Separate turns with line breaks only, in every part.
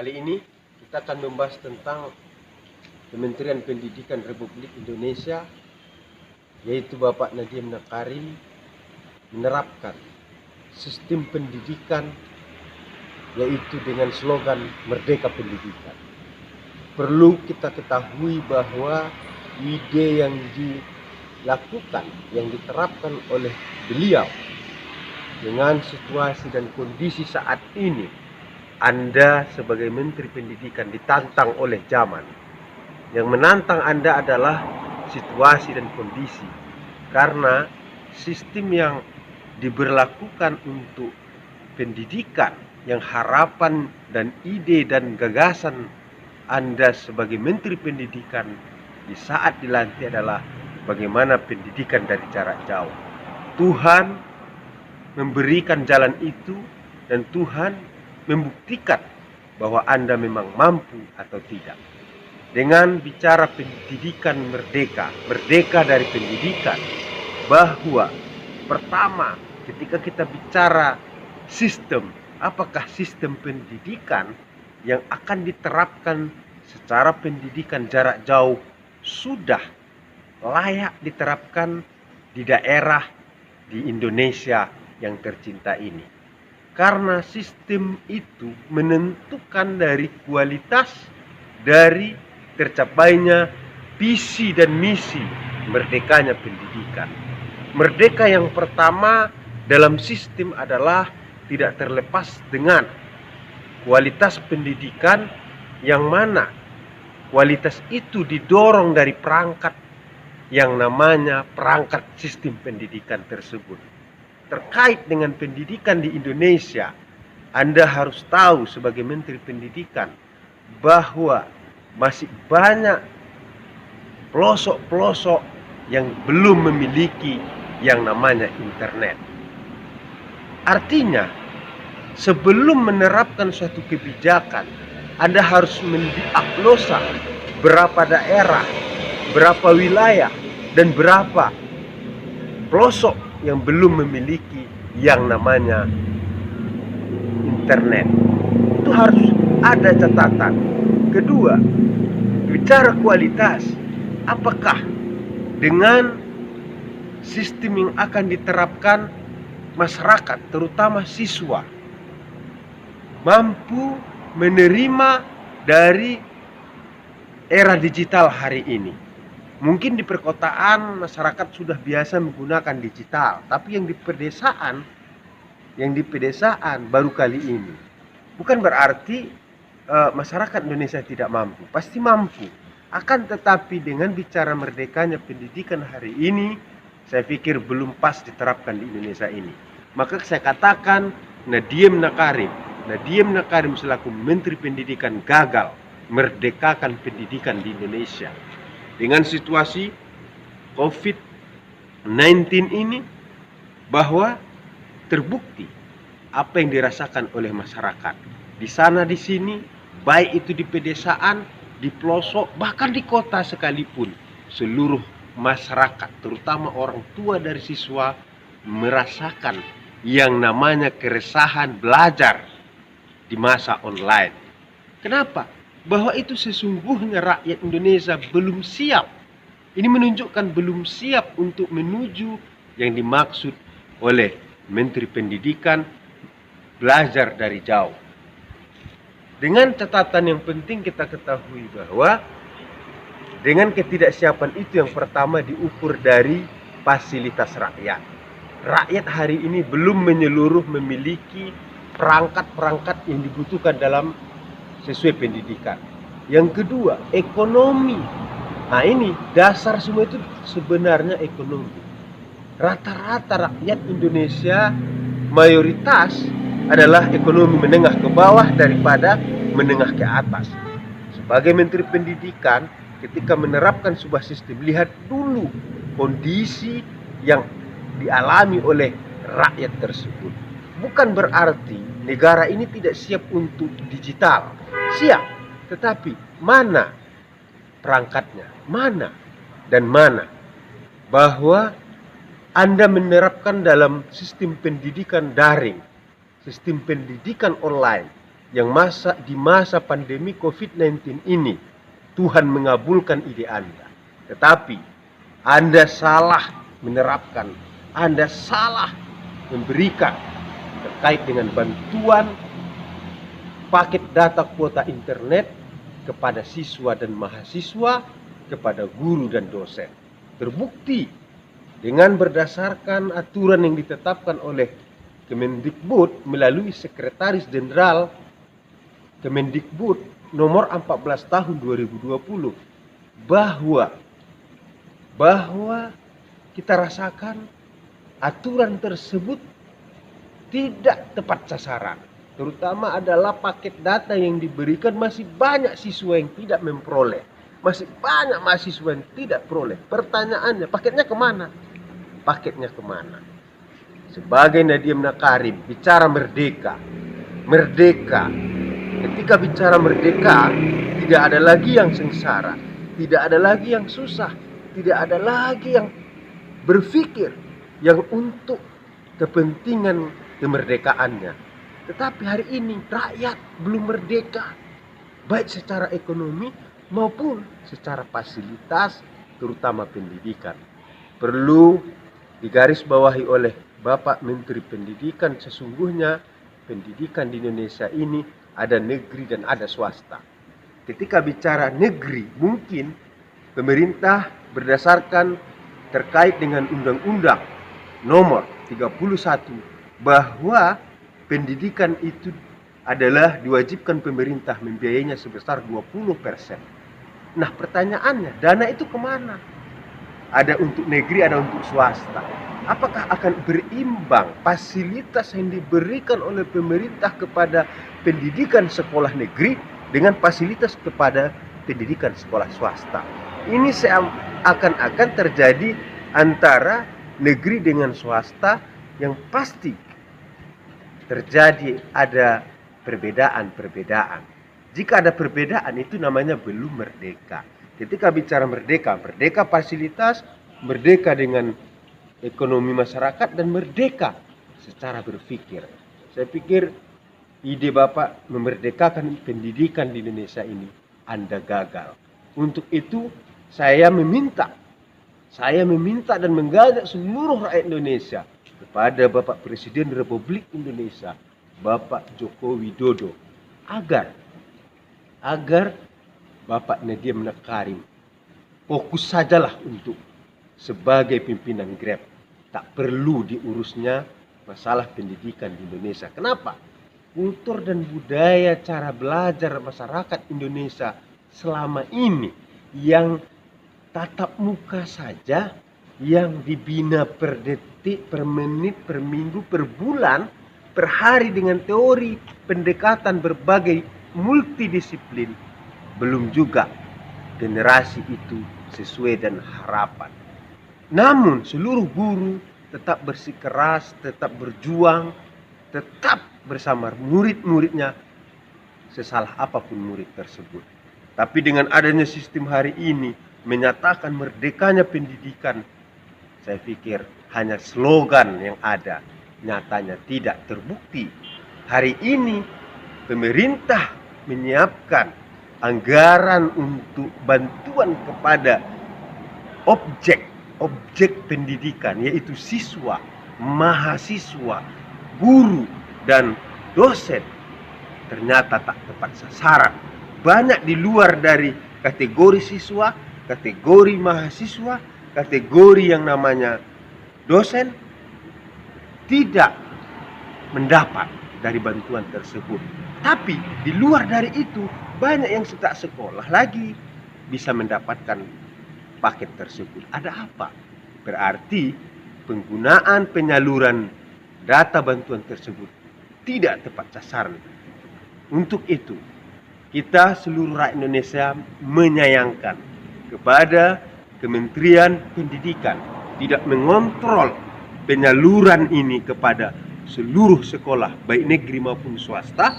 Kali ini kita akan membahas tentang Kementerian Pendidikan Republik Indonesia, yaitu Bapak Nadiem Makarim menerapkan sistem pendidikan yaitu dengan slogan Merdeka Pendidikan. Perlu kita ketahui bahwa ide yang dilakukan, yang diterapkan oleh beliau dengan situasi dan kondisi saat ini, Anda sebagai Menteri Pendidikan ditantang oleh zaman. Yang menantang Anda adalah situasi dan kondisi, karena sistem yang diberlakukan untuk pendidikan, yang harapan dan ide dan gagasan Anda sebagai Menteri Pendidikan di saat dilantik adalah bagaimana pendidikan dari jarak jauh. Tuhan memberikan jalan itu dan Tuhan membuktikan bahwa Anda memang mampu atau tidak. Dengan bicara pendidikan merdeka, merdeka dari pendidikan, bahwa pertama ketika kita bicara sistem, apakah sistem pendidikan yang akan diterapkan secara pendidikan jarak jauh sudah layak diterapkan di daerah di Indonesia yang tercinta ini. Karena sistem itu menentukan dari kualitas dari tercapainya visi dan misi merdekanya pendidikan. Merdeka yang pertama dalam sistem adalah tidak terlepas dengan kualitas pendidikan, yang mana kualitas itu didorong dari perangkat yang namanya perangkat sistem pendidikan tersebut. Terkait dengan pendidikan di Indonesia, Anda harus tahu sebagai Menteri Pendidikan bahwa masih banyak pelosok-pelosok yang belum memiliki yang namanya internet. Artinya, sebelum menerapkan suatu kebijakan, Anda harus mendiagnosa berapa daerah, berapa wilayah, dan berapa pelosok yang belum memiliki yang namanya internet. Itu harus ada catatan. Kedua, bicara kualitas, apakah dengan sistem yang akan diterapkan masyarakat, terutama siswa, mampu menerima dari era digital hari ini. Mungkin di perkotaan masyarakat sudah biasa menggunakan digital, tapi yang di pedesaan baru kali ini. Bukan berarti masyarakat Indonesia tidak mampu, pasti mampu. Akan tetapi dengan bicara merdekanya pendidikan hari ini, saya pikir belum pas diterapkan di Indonesia ini. Maka saya katakan Nadiem Makarim selaku Menteri Pendidikan gagal merdekakan pendidikan di Indonesia. Dengan situasi COVID-19 ini, bahwa terbukti apa yang dirasakan oleh masyarakat di sana di sini, baik itu di pedesaan, di pelosok, bahkan di kota sekalipun, seluruh masyarakat, terutama orang tua dari siswa, merasakan yang namanya keresahan belajar di masa online. Kenapa? Bahwa itu sesungguhnya rakyat Indonesia belum siap. Ini menunjukkan belum siap untuk menuju yang dimaksud oleh Menteri Pendidikan, belajar dari jauh. Dengan catatan yang penting kita ketahui bahwa dengan ketidaksiapan itu, yang pertama diukur dari fasilitas rakyat. Rakyat hari ini belum menyeluruh memiliki perangkat-perangkat yang dibutuhkan dalam sesuai pendidikan. Yang kedua, ekonomi. Nah, ini dasar semua itu sebenarnya ekonomi. Rata-rata rakyat Indonesia mayoritas adalah ekonomi menengah ke bawah daripada menengah ke atas. Sebagai Menteri Pendidikan, ketika menerapkan sebuah sistem, lihat dulu kondisi yang dialami oleh rakyat tersebut. Bukan berarti negara ini tidak siap untuk digital. Siap, tetapi mana perangkatnya? Mana dan mana? Bahwa Anda menerapkan dalam sistem pendidikan daring, sistem pendidikan online, yang di masa pandemi COVID-19 ini Tuhan mengabulkan ide Anda. Tetapi Anda salah menerapkan, Anda salah memberikan terkait dengan bantuan paket data kuota internet kepada siswa dan mahasiswa, kepada guru dan dosen. Terbukti dengan berdasarkan aturan yang ditetapkan oleh Kemendikbud melalui Sekretaris Jenderal Kemendikbud nomor 14 tahun 2020 bahwa kita rasakan aturan tersebut tidak tepat sasaran. Terutama adalah paket data yang diberikan masih banyak siswa yang tidak memperoleh. Masih banyak mahasiswa yang tidak peroleh. Pertanyaannya, paketnya kemana? Paketnya kemana? Sebagai Nadiem Makarim bicara merdeka. Merdeka. Ketika bicara merdeka, tidak ada lagi yang sengsara, tidak ada lagi yang susah, tidak ada lagi yang berpikir yang untuk kepentingan kemerdekaannya. Tetapi hari ini rakyat belum merdeka, baik secara ekonomi maupun secara fasilitas, terutama pendidikan. Perlu digarisbawahi oleh Bapak Menteri Pendidikan, sesungguhnya pendidikan di Indonesia ini ada negeri dan ada swasta. Ketika bicara negeri, mungkin pemerintah berdasarkan terkait dengan Undang-Undang nomor 31 bahwa pendidikan itu adalah diwajibkan pemerintah membiayainya sebesar 20%. Nah, pertanyaannya, dana itu kemana? Ada untuk negeri, ada untuk swasta. Apakah akan berimbang fasilitas yang diberikan oleh pemerintah kepada pendidikan sekolah negeri dengan fasilitas kepada pendidikan sekolah swasta? Ini akan terjadi antara negeri dengan swasta yang pasti terjadi ada perbedaan-perbedaan. Jika ada perbedaan itu namanya belum merdeka. Ketika bicara merdeka, merdeka fasilitas, merdeka dengan ekonomi masyarakat, dan merdeka secara berpikir. Saya pikir ide Bapak memerdekakan pendidikan di Indonesia ini Anda gagal. Untuk itu saya meminta dan mengajak seluruh rakyat Indonesia kepada Bapak Presiden Republik Indonesia, Bapak Joko Widodo, agar Bapak Nadiem Makarim fokus sajalah untuk sebagai pimpinan Grab. Tak perlu diurusnya masalah pendidikan di Indonesia. Kenapa? Kultur dan budaya cara belajar masyarakat Indonesia selama ini yang tatap muka saja, yang dibina per detik, per menit, per minggu, per bulan, per hari dengan teori pendekatan berbagai multidisiplin, belum juga generasi itu sesuai dengan harapan. Namun seluruh guru tetap bersikeras, tetap berjuang, tetap bersama murid-muridnya sesalah apapun murid tersebut. Tapi dengan adanya sistem hari ini menyatakan merdekanya pendidikan, saya pikir hanya slogan yang ada, nyatanya tidak terbukti. Hari ini pemerintah menyiapkan anggaran untuk bantuan kepada objek pendidikan, yaitu siswa, mahasiswa, guru, dan dosen. Ternyata tak tepat sasaran. Banyak di luar dari kategori siswa, kategori mahasiswa, kategori yang namanya dosen tidak mendapat dari bantuan tersebut. Tapi di luar dari itu banyak yang tidak sekolah lagi bisa mendapatkan paket tersebut. Ada apa? Berarti penggunaan penyaluran data bantuan tersebut tidak tepat sasaran. Untuk itu, kita seluruh rakyat Indonesia menyayangkan kepada Kementerian Pendidikan tidak mengontrol penyaluran ini kepada seluruh sekolah, baik negeri maupun swasta,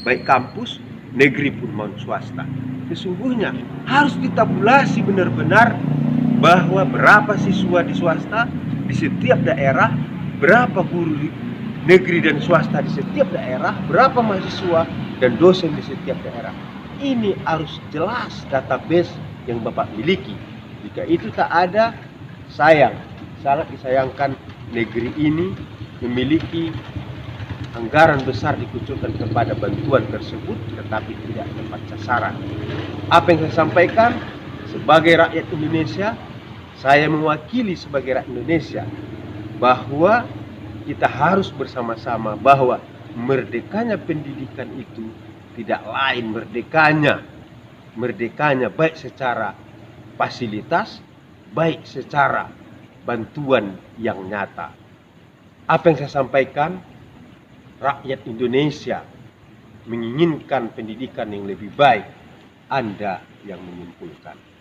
baik kampus, negeri pun maupun swasta. Sesungguhnya harus ditabulasi benar-benar bahwa berapa siswa di swasta di setiap daerah, berapa guru di negeri dan swasta di setiap daerah, berapa mahasiswa dan dosen di setiap daerah. Ini harus jelas database yang Bapak miliki. Jika itu tak ada, sangat disayangkan negeri ini memiliki anggaran besar dikucurkan kepada bantuan tersebut tetapi tidak tepat sasaran. Apa yang saya sampaikan sebagai rakyat Indonesia, saya mewakili sebagai rakyat Indonesia bahwa kita harus bersama-sama bahwa merdekanya pendidikan itu tidak lain merdekanya baik secara fasilitas, baik secara bantuan yang nyata. Apa yang saya sampaikan, rakyat Indonesia menginginkan pendidikan yang lebih baik, Anda yang menyimpulkan.